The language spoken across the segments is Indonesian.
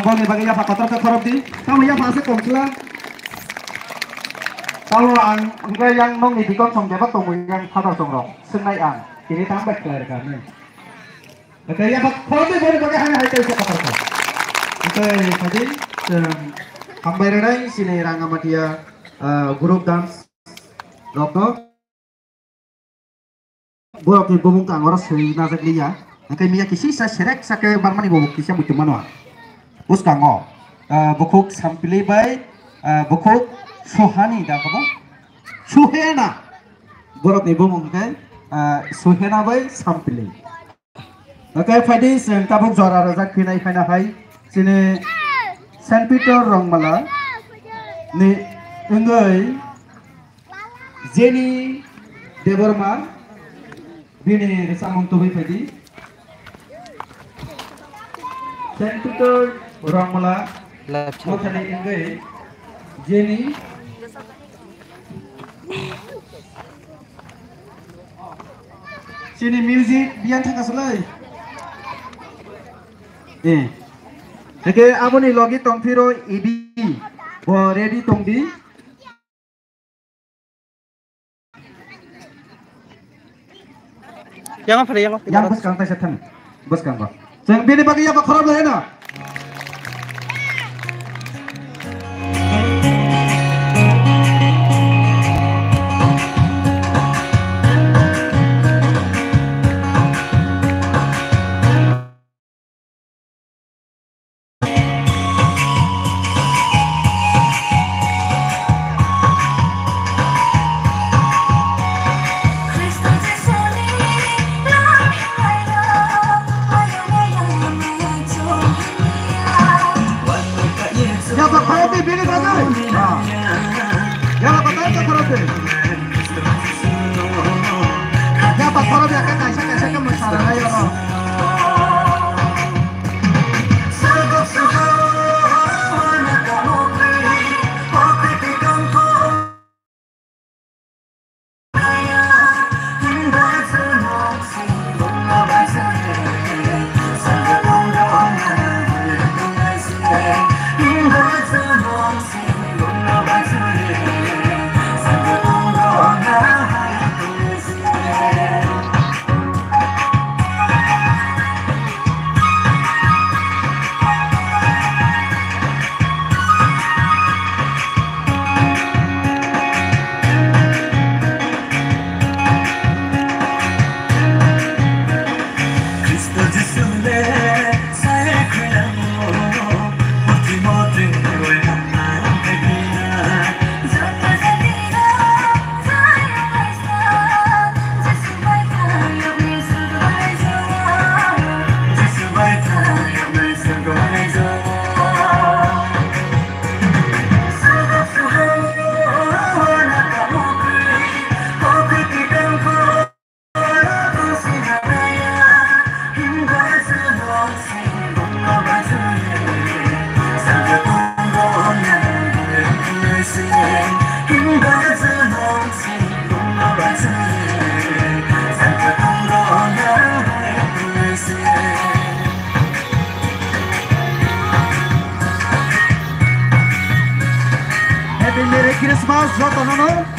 Bang ni bagi apa kotor ke korup di, kamu ya masih komsla. Kalau angka yang nong di kon song jabat tunggu yang kotor songrong, senai ang, ini tambah kelar kami. Oke ya pak, korup di boleh bagi hanya itu kotor ko. Oke tadi, hambai renai sini rangga dia grup dance, dokter. Buat di bumung kang orang sih nazar liya, angka miya kisi saya serek saya barmani bumung kisi yang butuh manual. Bus kango, bukuk sampili bay, bukuk suhani dah kamu, suhena, borot ibu mungkin, suhena bay sampili. Oke, fadi sen tabuk zora razak kinai kana hai, sini Saint Peter rong mala, ni engai, Jenny Deborma, bini resamong tubi fadi, Saint Peter orang mula mau cari enggak Jenny sini music biar tak selai oke abu ni logi tong piro ibi bo ready tong di yang apa yang bos kang setan bos kang ba jeng bini bagi apa khorab lah na khoro dia kan kaisa kaisa ke mesarana yo no. Merry Christmas, Jotonono.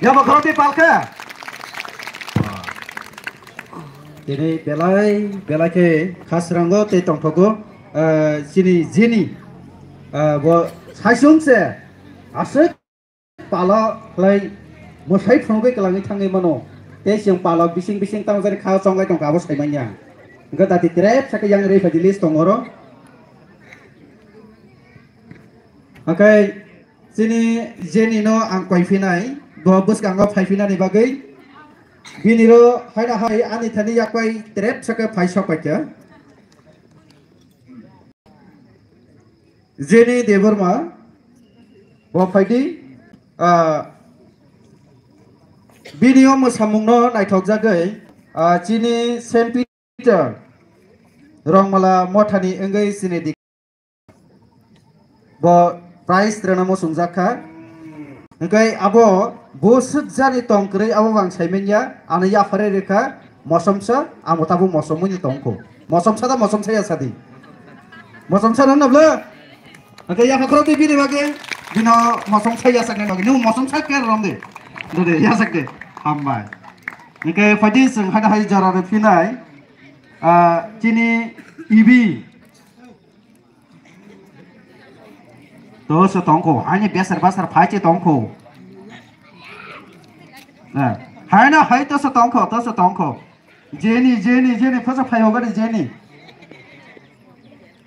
Ya bakal dipalka. Ini belai ke khas ranggo te tongpogo sini bo saisung se asik pala lai mosai phongbe kelangi thangai mano te siang pala bising tang jari kha songai tong kabos kaimanya engka tadi trep sak yang rei fadilis tongoro akai sini jeni no ang koi finai bos kanggo phai finani bagai biniro haina hai ani thani yakai trep sak phai sopaja jeni deborma bo phaidi binio mosamungno naithok jagai chini Saint Peter rongmala mothani engai sini dik bo price trenamo sungjakha engkai abo bosuk jani tongkrei abo bang saimenya ana ya fare reka mosomsa amotabu mosomuni tongko mosomsa da mosomsa ya sadi mosomsa na nabla engkai ya fakro ti bini bage bino mosomsa ya sakne bage nu mosomsa ke romde dode ya sakde hambai engkai fadi sing hada hai jara re finai chini ibi dos tongko hanya besar pace tongko nah hanya hai dos tongko Jenny first five hoga di Jenny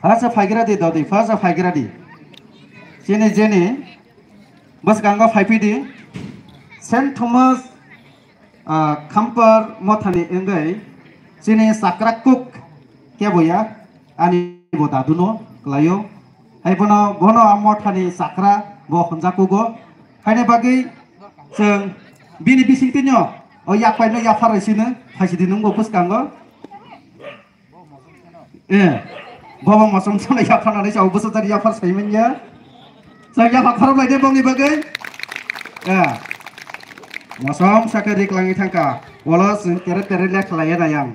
first five gira di dodi first five gira di Jenny bus gangga five di Saint Thomas Kampar mothani engai Jenny sakra cook kya boya ani boda duno kelayo hai bono mothani sakra bo honjaku go hai ne bagi seng bini bising tinyo oh yak pai no yak farai sini pasti di nunggu bus gangga bawa masam sana yak farai jauh bus tadi yak farai menja saya yak farai lagi bang ni bagi masam sakari kelangi tangka walau seng teret lek layan ayang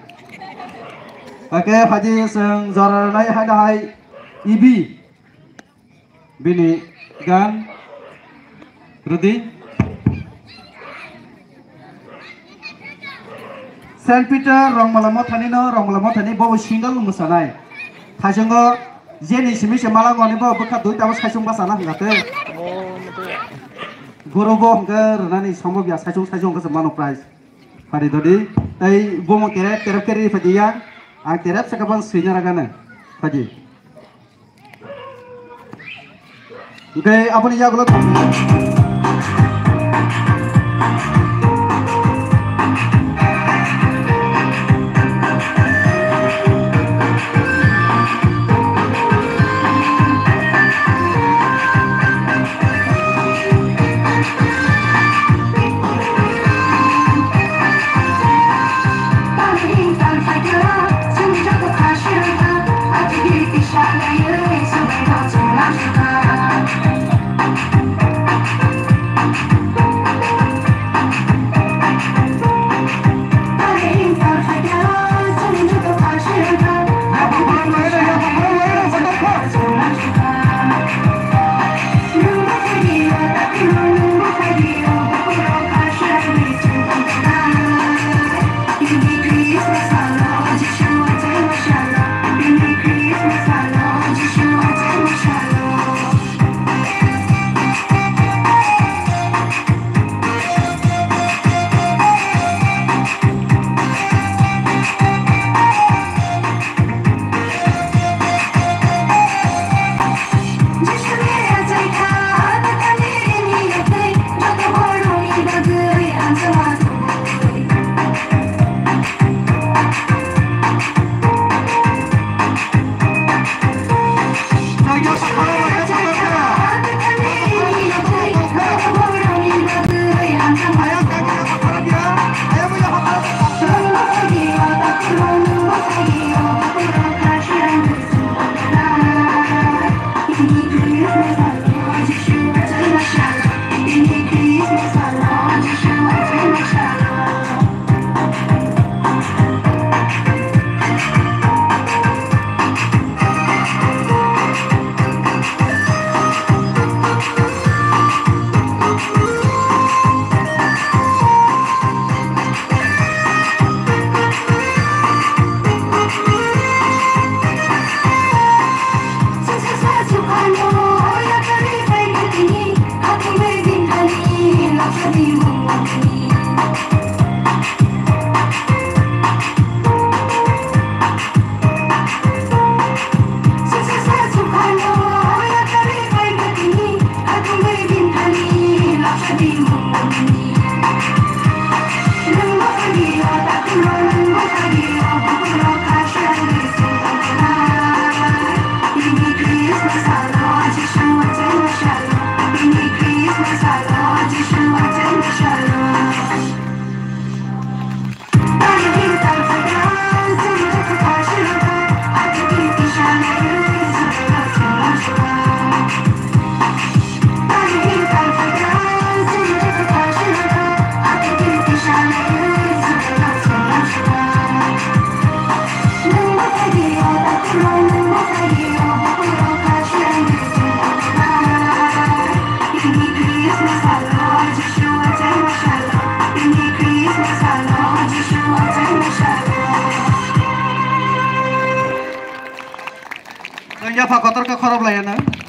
oke haji seng zara nai hai ibi bini gan Rudi Saint Peter rong malamo thani bo single musanai thajongo jeni simi se malango ni bo bukha dui tawas khaisung basana ngate gorobo hnger nani samobya saisung ko mano prize pari dodi tai bo mo terep keri fadiya ang terep sakabang sinyara gana faji okay apuni jagulo Yang apa kotor ke korup lah ya na?